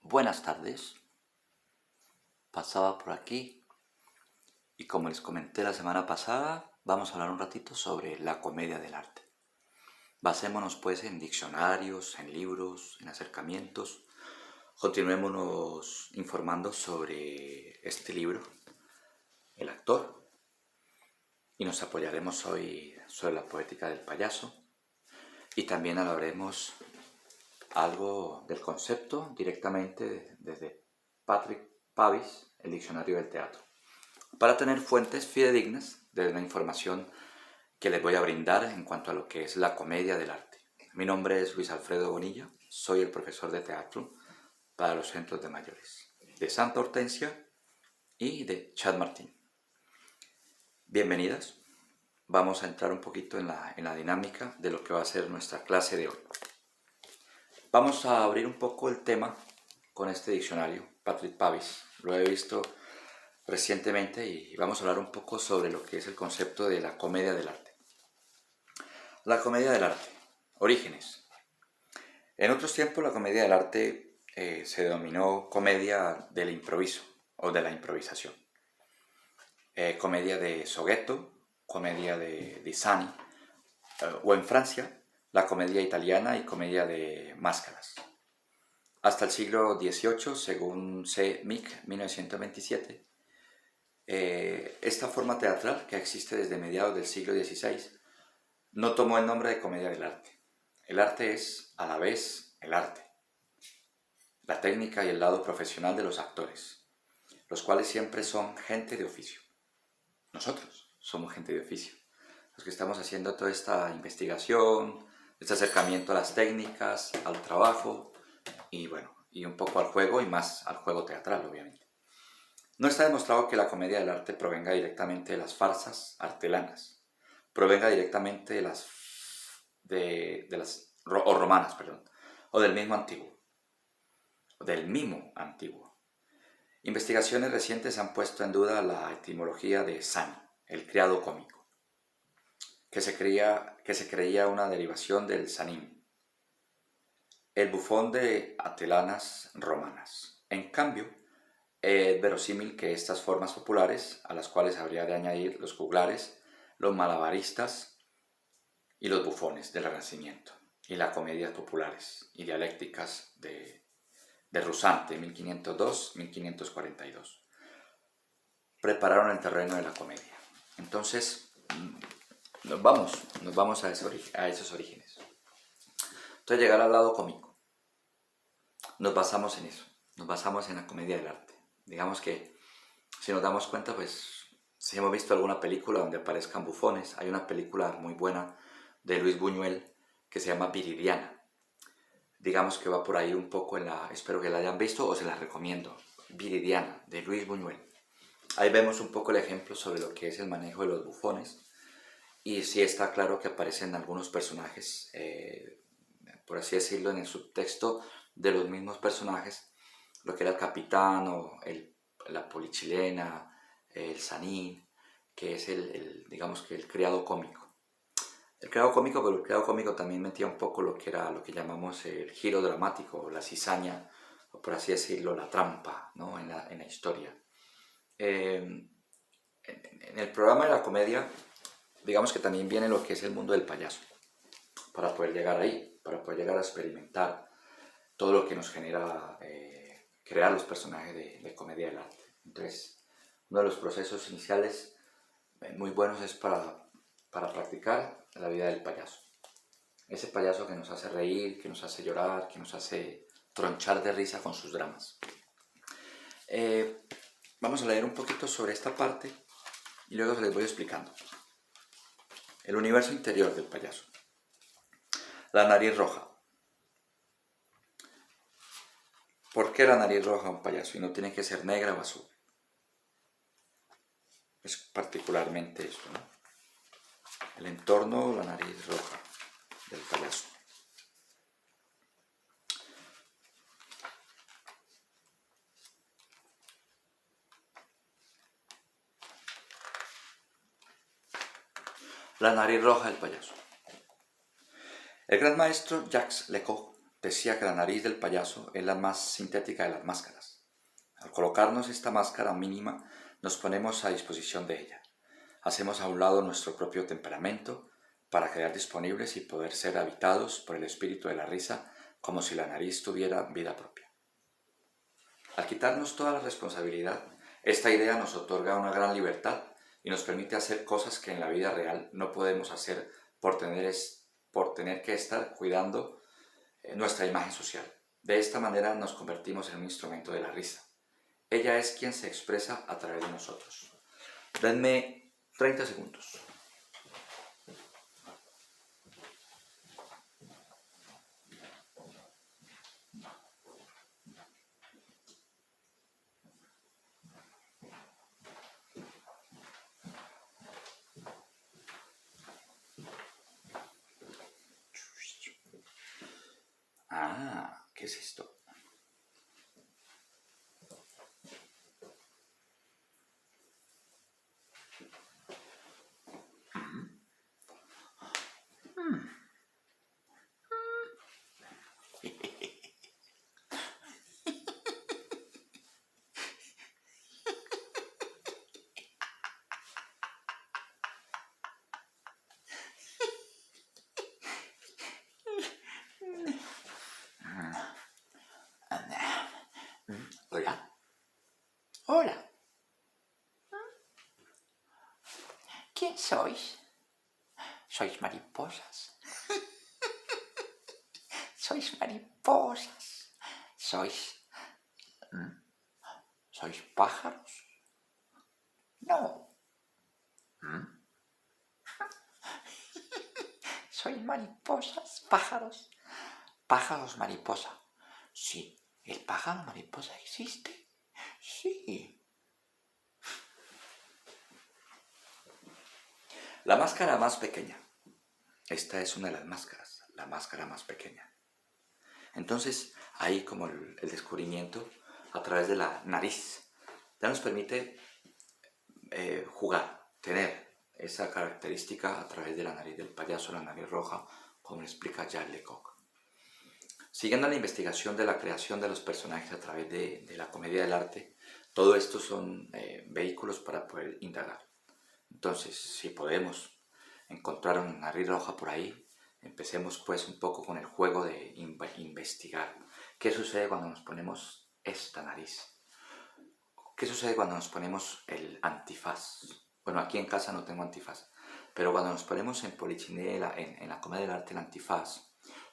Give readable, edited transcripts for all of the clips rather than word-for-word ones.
Buenas tardes. Pasaba por aquí y como les comenté la semana pasada, vamos a hablar un ratito sobre la comedia del arte. Basémonos pues en diccionarios, en libros, en acercamientos. Continuémonos informando sobre este libro, El actor, y nos apoyaremos hoy sobre la poética del payaso y también hablaremos algo del concepto directamente desde Patrick Pavis, el diccionario del teatro, para tener fuentes fidedignas de la información que les voy a brindar en cuanto a lo que es la comedia del arte. Mi nombre es Luis Alfredo Bonilla, soy el profesor de teatro para los centros de mayores de Santa Hortensia y de Chamartín. Bienvenidas, vamos a entrar un poquito en la dinámica de lo que va a ser nuestra clase de hoy. Vamos a abrir un poco el tema con este diccionario, Patrick Pavis. Lo he visto recientemente y vamos a hablar un poco sobre lo que es el concepto de la comedia del arte. La comedia del arte. Orígenes. En otros tiempos la comedia del arte se denominó comedia del improviso o de la improvisación. Comedia de Soggetto, comedia de Sani, o en Francia, la comedia italiana y comedia de máscaras. Hasta el siglo XVIII, según C. Mick, 1927, esta forma teatral, que existe desde mediados del siglo XVI, no tomó el nombre de comedia del arte. El arte es, a la vez, el arte, la técnica y el lado profesional de los actores, los cuales siempre son gente de oficio. Nosotros somos gente de oficio, los que estamos haciendo toda esta investigación, este acercamiento a las técnicas, al trabajo y bueno, y un poco al juego y más al juego teatral, obviamente. No está demostrado que la comedia del arte provenga directamente de las farsas artelanas, provenga directamente de las romanas, o del mismo antiguo. Investigaciones recientes han puesto en duda la etimología de Sani, el criado cómico, que se creía una derivación del sanim, el bufón de atelanas romanas. En cambio, es verosímil que estas formas populares, a las cuales habría de añadir los juglares, los malabaristas y los bufones del Renacimiento, y las comedias populares y dialécticas de Rusante, 1502-1542, prepararon el terreno de la comedia. Entonces, nos vamos a esos orígenes. Entonces, llegar al lado cómico. Nos basamos en eso, nos basamos en la comedia del arte. Digamos que, si nos damos cuenta, pues, si hemos visto alguna película donde aparezcan bufones, hay una película muy buena de Luis Buñuel que se llama Viridiana. Digamos que va por ahí un poco espero que la hayan visto o se la recomiendo. Viridiana, de Luis Buñuel. Ahí vemos un poco el ejemplo sobre lo que es el manejo de los bufones. Y sí está claro que aparecen algunos personajes, por así decirlo, en el subtexto de los mismos personajes, lo que era el capitán o la polichilena, el sanín, que es digamos que el criado cómico. El criado cómico, pero el criado cómico también metía un poco lo que llamamos el giro dramático, la cizaña, o por así decirlo, la trampa, ¿no? en la historia. En el programa de la comedia, digamos que también viene lo que es el mundo del payaso, para poder llegar ahí, para poder llegar a experimentar todo lo que nos genera crear los personajes de comedia del arte. Entonces, uno de los procesos iniciales muy buenos es para practicar la vida del payaso. Ese payaso que nos hace reír, que nos hace llorar, que nos hace tronchar de risa con sus dramas. Vamos a leer un poquito sobre esta parte y luego se les voy explicando. El universo interior del payaso. La nariz roja. ¿Por qué la nariz roja a un payaso y no tiene que ser negra o azul? Es particularmente esto, ¿no? El entorno, la nariz roja del payaso. La nariz roja del payaso. El gran maestro Jacques Lecoq decía que la nariz del payaso es la más sintética de las máscaras. Al colocarnos esta máscara mínima, nos ponemos a disposición de ella. Hacemos a un lado nuestro propio temperamento para quedar disponibles y poder ser habitados por el espíritu de la risa como si la nariz tuviera vida propia. Al quitarnos toda la responsabilidad, esta idea nos otorga una gran libertad y nos permite hacer cosas que en la vida real no podemos hacer por tener que estar cuidando nuestra imagen social. De esta manera nos convertimos en un instrumento de la risa. Ella es quien se expresa a través de nosotros. Denme 30 segundos. Ah, ¿qué es esto? Hola. Hola. ¿Quién sois? ¿Sois mariposas? ¿Sois mariposas? ¿Sois pájaros? No. ¿Sois mariposas? ¿Pájaros? ¿Pájaros mariposa? Sí. ¿El pájaro mariposa existe? Sí. La máscara más pequeña. Esta es una de las máscaras, la máscara más pequeña. Entonces, ahí como el descubrimiento a través de la nariz ya nos permite jugar, tener esa característica a través de la nariz del payaso, la nariz roja, como explica Jacques Lecoq. Siguiendo la investigación de la creación de los personajes a través de la comedia del arte, todo esto son vehículos para poder indagar. Entonces, si podemos encontrar una nariz roja por ahí, empecemos pues un poco con el juego de investigar. ¿Qué sucede cuando nos ponemos esta nariz? ¿Qué sucede cuando nos ponemos el antifaz? Bueno, aquí en casa no tengo antifaz, pero cuando nos ponemos en polichinela, en la comedia del arte, el antifaz,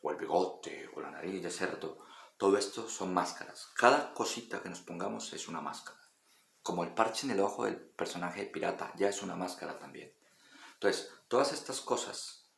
o el bigote, o la nariz de cerdo, todo esto son máscaras. Cada cosita que nos pongamos es una máscara. Como el parche en el ojo del personaje de pirata, ya es una máscara también. Entonces, todas estas cosas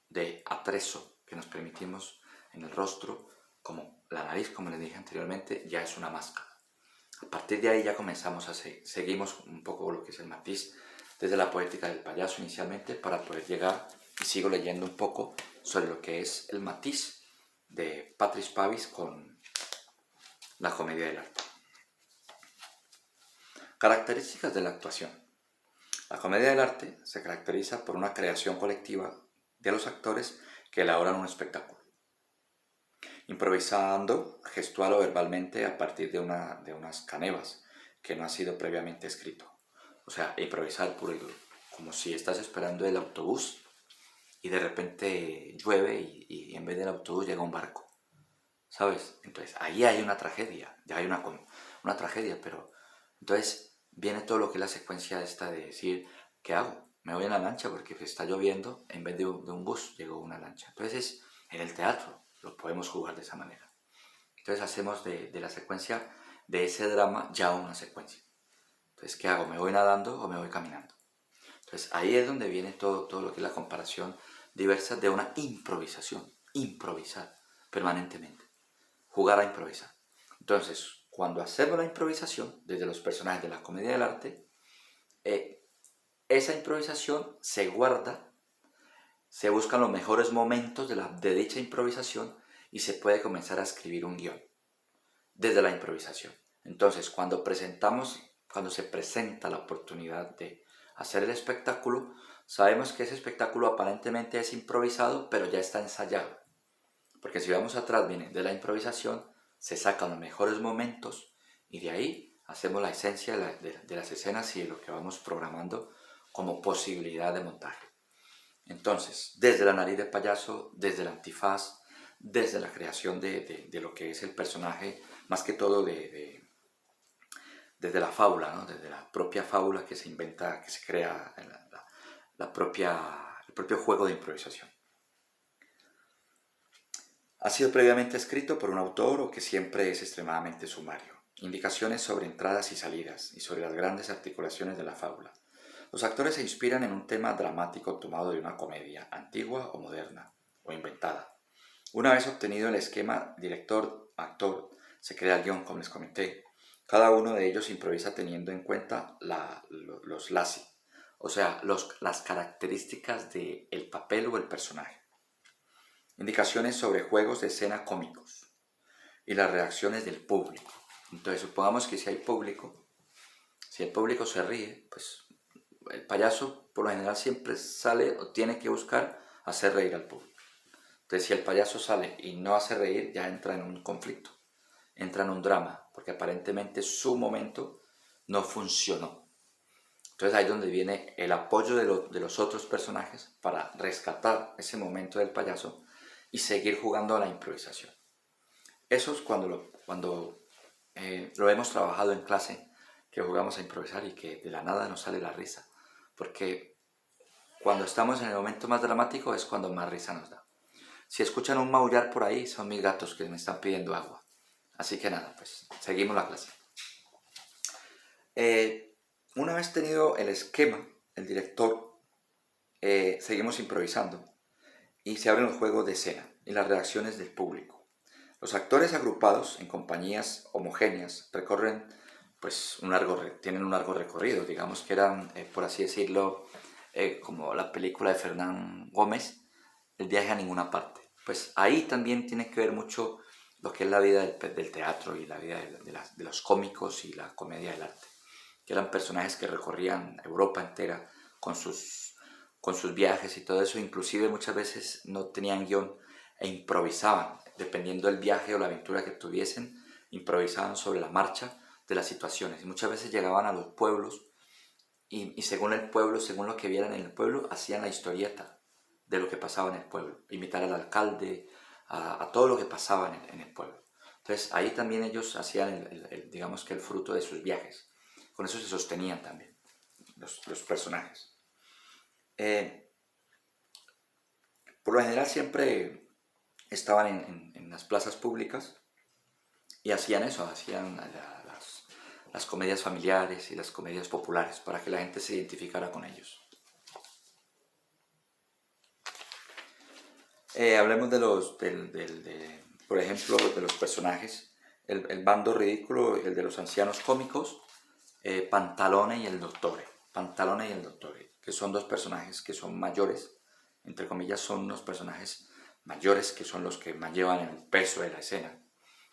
de atrezo que nos permitimos en el rostro, como la nariz, como les dije anteriormente, ya es una máscara. A partir de ahí ya comenzamos seguimos un poco lo que es el matiz desde la poética del payaso inicialmente para poder llegar, y sigo leyendo un poco sobre lo que es el matiz de Patrice Pavis con la comedia del arte. Características de la actuación. La comedia del arte se caracteriza por una creación colectiva de los actores que elaboran un espectáculo, improvisando gestual o verbalmente a partir de unas canevas que no ha sido previamente escrito. O sea, improvisar puro y duro, como si estás esperando el autobús y de repente llueve y en vez del autobús llega un barco, ¿sabes? Entonces ahí hay una tragedia, ya hay una tragedia, pero entonces viene todo lo que es la secuencia esta de decir, ¿qué hago? Me voy en la lancha porque está lloviendo, en vez de un bus llegó una lancha. Entonces en el teatro lo podemos jugar de esa manera. Entonces hacemos de la secuencia de ese drama ya una secuencia. Entonces, ¿qué hago? ¿Me voy nadando o me voy caminando? Entonces ahí es donde viene todo lo que es la comparación diversa de una improvisación. Improvisar permanentemente. Jugar a improvisar. Entonces, cuando hacemos la improvisación desde los personajes de la comedia del arte, esa improvisación se guarda, se buscan los mejores momentos de dicha improvisación y se puede comenzar a escribir un guión desde la improvisación. Entonces, cuando se presenta la oportunidad de hacer el espectáculo, sabemos que ese espectáculo aparentemente es improvisado, pero ya está ensayado. Porque si vamos atrás, viene de la improvisación, se sacan los mejores momentos y de ahí hacemos la esencia de las escenas y de lo que vamos programando como posibilidad de montaje. Entonces, desde la nariz de payaso, desde el antifaz, desde la creación de lo que es el personaje, más que todo desde la fábula, ¿no? Desde la propia fábula que se inventa, que se crea, el propio juego de improvisación. Ha sido previamente escrito por un autor o que siempre es extremadamente sumario. Indicaciones sobre entradas y salidas y sobre las grandes articulaciones de la fábula. Los actores se inspiran en un tema dramático tomado de una comedia, antigua o moderna, o inventada. Una vez obtenido el esquema director-actor, se crea el guión, como les comenté. Cada uno de ellos improvisa teniendo en cuenta los LASI, o sea, las características del papel o el personaje. Indicaciones sobre juegos de escena cómicos y las reacciones del público. Entonces, supongamos que si hay público, si el público se ríe, pues el payaso por lo general siempre sale o tiene que buscar hacer reír al público. Entonces, si el payaso sale y no hace reír, ya entra en un conflicto, entra en un drama, porque aparentemente su momento no funcionó. Entonces ahí es donde viene el apoyo de los otros personajes para rescatar ese momento del payaso y seguir jugando a la improvisación. Eso es cuando lo hemos trabajado en clase, que jugamos a improvisar y que de la nada nos sale la risa. Porque cuando estamos en el momento más dramático es cuando más risa nos da. Si escuchan un maullar por ahí, son mis gatos que me están pidiendo agua. Así que nada, pues seguimos la clase. Una vez tenido el esquema, el director, seguimos improvisando y se abren los juegos de escena y las reacciones del público. Los actores agrupados en compañías homogéneas recorren, pues, tienen un largo recorrido, digamos que eran, por así decirlo, como la película de Fernán Gómez, El viaje a ninguna parte. Pues ahí también tiene que ver mucho lo que es la vida del teatro y la vida de los cómicos y la comedia del arte, que eran personajes que recorrían Europa entera con sus viajes y todo eso, inclusive muchas veces no tenían guión e improvisaban, dependiendo del viaje o la aventura que tuviesen, improvisaban sobre la marcha de las situaciones. Y muchas veces llegaban a los pueblos y según el pueblo, según lo que vieran en el pueblo, hacían la historieta de lo que pasaba en el pueblo, imitar al alcalde, a todo lo que pasaba en el pueblo. Entonces ahí también ellos hacían, digamos que el fruto de sus viajes. Con eso se sostenían también los personajes. Por lo general siempre estaban en las plazas públicas y hacían eso, hacían las comedias familiares y las comedias populares para que la gente se identificara con ellos. Hablemos por ejemplo, de los personajes. El bando ridículo, el de los ancianos cómicos, Pantalone y el Dottore. Pantalone y el Dottore, que son dos personajes que son mayores, entre comillas, son unos personajes mayores que son los que más llevan el peso de la escena,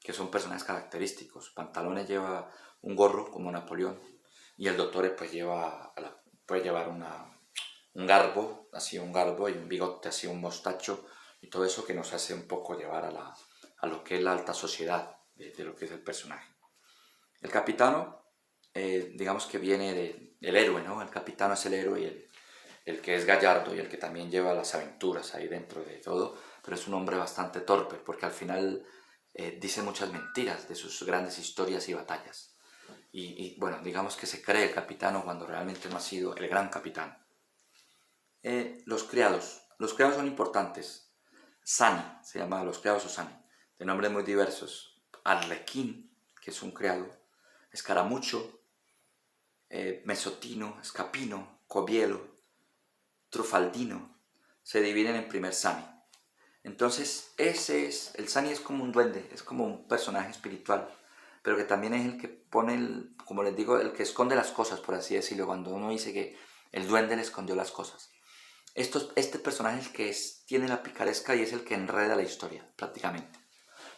que son personajes característicos. Pantalone lleva un gorro como Napoleón y el Dottore pues puede llevar un garbo, así un garbo y un bigote, así un mostacho y todo eso que nos hace un poco llevar a lo que es la alta sociedad de lo que es el personaje. El capitano, digamos que viene del héroe, ¿no? El capitano es el héroe y el que es gallardo y el que también lleva las aventuras ahí dentro de todo, pero es un hombre bastante torpe porque al final dice muchas mentiras de sus grandes historias y batallas. Y bueno, digamos que se cree el capitano cuando realmente no ha sido el gran capitán. Los criados son importantes. Sani, se llama los criados o Sani, de nombres muy diversos. Arlequín, que es un criado, Escaramucho, Mesotino, Escapino, Cobielo, Trufaldino, se dividen en primer Sani. Entonces, el Sani es como un duende, es como un personaje espiritual, pero que también es el que pone, como les digo, el que esconde las cosas, por así decirlo, cuando uno dice que el duende le escondió las cosas. Este personaje es el que tiene la picaresca y es el que enreda la historia, prácticamente.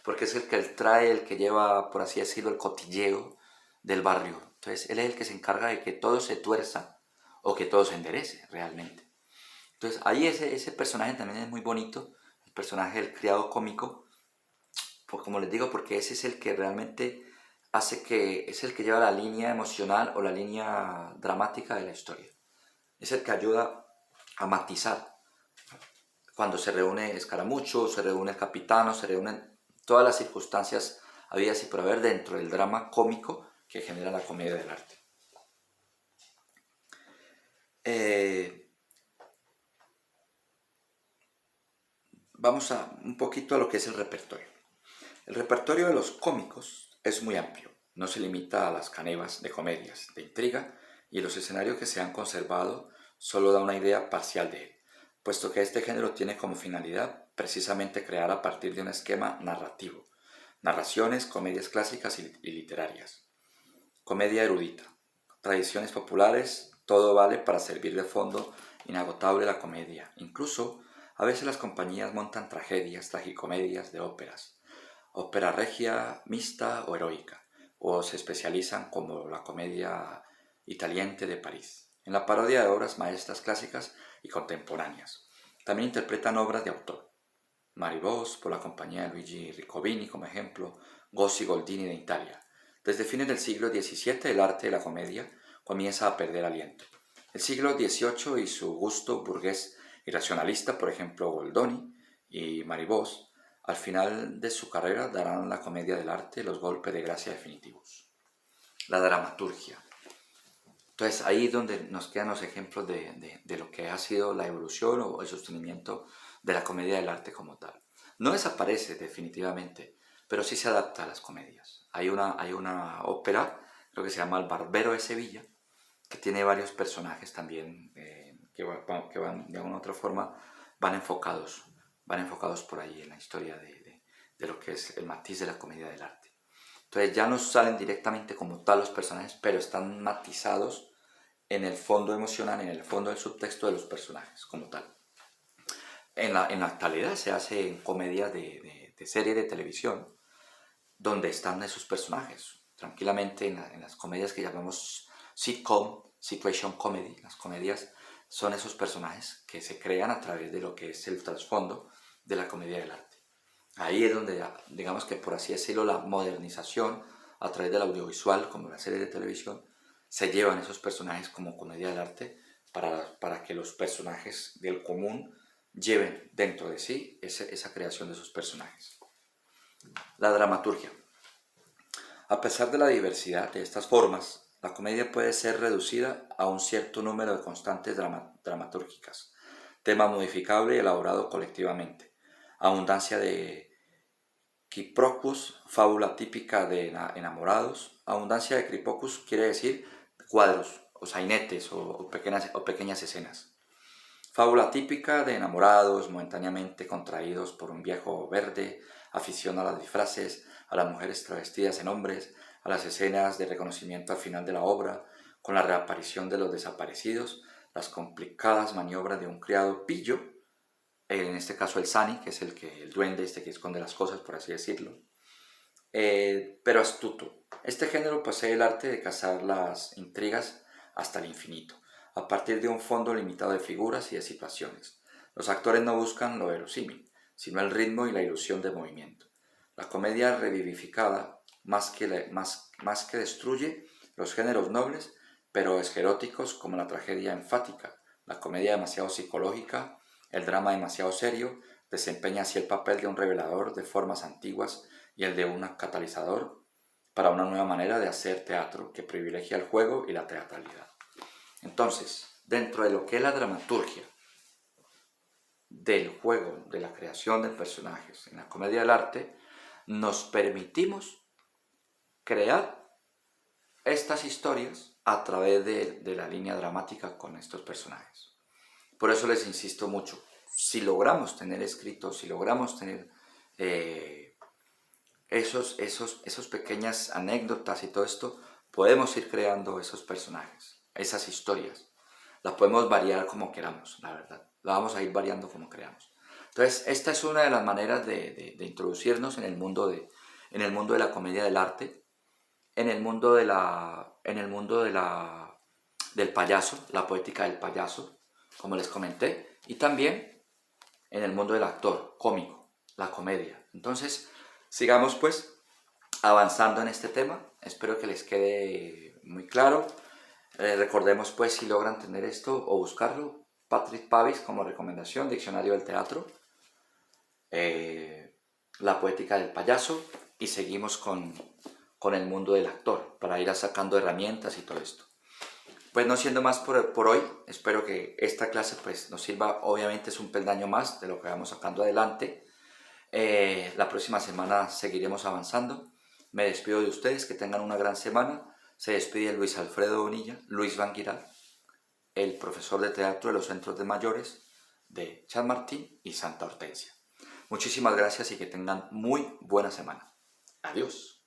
Porque es el que trae, el que lleva, por así decirlo, el cotilleo del barrio. Entonces, él es el que se encarga de que todo se tuerza o que todo se enderece, realmente. Entonces, ahí ese personaje también es muy bonito, el personaje del criado cómico, pues como les digo, porque ese es el que realmente hace que, es el que lleva la línea emocional o la línea dramática de la historia. Es el que ayuda a matizar. Cuando se reúne Escaramucho, se reúne el capitán, se reúnen todas las circunstancias habidas y por haber dentro del drama cómico que genera la comedia del arte. Vamos a un poquito a lo que es el repertorio. El repertorio de los cómicos es muy amplio, no se limita a las canevas de comedias de intriga, y los escenarios que se han conservado solo da una idea parcial de él, puesto que este género tiene como finalidad precisamente crear a partir de un esquema narrativo, narraciones, comedias clásicas y literarias, comedia erudita, tradiciones populares, todo vale para servir de fondo inagotable la comedia. Incluso a veces las compañías montan tragedias, tragicomedias de óperas, ópera regia, mixta o heroica, o se especializan como la comedia italiente de París, en la parodia de obras maestras clásicas y contemporáneas. También interpretan obras de autor. Marivós, por la compañía de Luigi Riccobini, como ejemplo, Gozzi Goldini de Italia. Desde fines del siglo XVII el arte de la comedia comienza a perder aliento. El siglo XVIII y su gusto burgués y racionalista, por ejemplo Goldoni y Marivós, al final de su carrera darán la comedia del arte los golpes de gracia definitivos. La dramaturgia. Entonces ahí es donde nos quedan los ejemplos de lo que ha sido la evolución o el sostenimiento de la comedia del arte como tal. No desaparece definitivamente, pero sí se adapta a las comedias. Hay una ópera, creo que se llama El Barbero de Sevilla, que tiene varios personajes también que van de alguna u otra forma van enfocados por ahí en la historia de lo que es el matiz de la comedia del arte. Entonces ya no salen directamente como tal los personajes, pero están matizados en el fondo emocional, en el fondo del subtexto de los personajes como tal. En la actualidad se hace en comedias de serie de televisión, donde están esos personajes. Tranquilamente en las comedias que llamamos sitcom, situation comedy, las comedias son esos personajes que se crean a través de lo que es el trasfondo de la comedia del arte. Ahí es donde, digamos que por así decirlo, la modernización a través del audiovisual, como la serie de televisión, se llevan esos personajes como comedia del arte para que los personajes del común lleven dentro de sí esa creación de esos personajes. La dramaturgia. A pesar de la diversidad de estas formas, la comedia puede ser reducida a un cierto número de constantes dramatúrgicas, tema modificable y elaborado colectivamente, abundancia de quiproquos, fábula típica de enamorados. Abundancia de quiproquos quiere decir cuadros, o sainetes, o pequeñas escenas. Fábula típica de enamorados momentáneamente contraídos por un viejo verde, afición a las disfraces, a las mujeres travestidas en hombres, a las escenas de reconocimiento al final de la obra, con la reaparición de los desaparecidos, las complicadas maniobras de un criado pillo, en este caso el Sani, que es el duende que esconde las cosas, por así decirlo, pero astuto. Este género posee el arte de cazar las intrigas hasta el infinito, a partir de un fondo limitado de figuras y de situaciones. Los actores no buscan lo verosímil, sino el ritmo y la ilusión de movimiento. La comedia revivificada más que destruye los géneros nobles, pero esqueróticos como la tragedia enfática, la comedia demasiado psicológica, el drama demasiado serio, desempeña así el papel de un revelador de formas antiguas y el de un catalizador para una nueva manera de hacer teatro que privilegia el juego y la teatralidad. Entonces, dentro de lo que es la dramaturgia del juego, de la creación de personajes en la comedia del arte, nos permitimos crear estas historias a través de la línea dramática con estos personajes. Por eso les insisto mucho, si logramos tener escritos, si logramos tener esos pequeñas anécdotas y todo esto, podemos ir creando esos personajes, esas historias. Las podemos variar como queramos, la verdad. La vamos a ir variando como queramos. Entonces, esta es una de las maneras de introducirnos en el mundo de la comedia del arte, en el mundo del payaso, la poética del payaso, como les comenté, y también en el mundo del actor cómico, la comedia. Entonces, sigamos pues avanzando en este tema. Espero que les quede muy claro. Recordemos pues, si logran tener esto o buscarlo, Patrick Pavis como recomendación, Diccionario del Teatro, La poética del payaso, y seguimos con el mundo del actor para ir sacando herramientas y todo esto. Pues no siendo más por hoy, espero que esta clase pues nos sirva. Obviamente es un peldaño más de lo que vamos sacando adelante. La próxima semana seguiremos avanzando. Me despido de ustedes, que tengan una gran semana. Se despide Luis Alfredo Bonilla, Luis Vanguiral, el profesor de teatro de los centros de mayores de Chamartín y Santa Hortensia. Muchísimas gracias y que tengan muy buena semana. Adiós.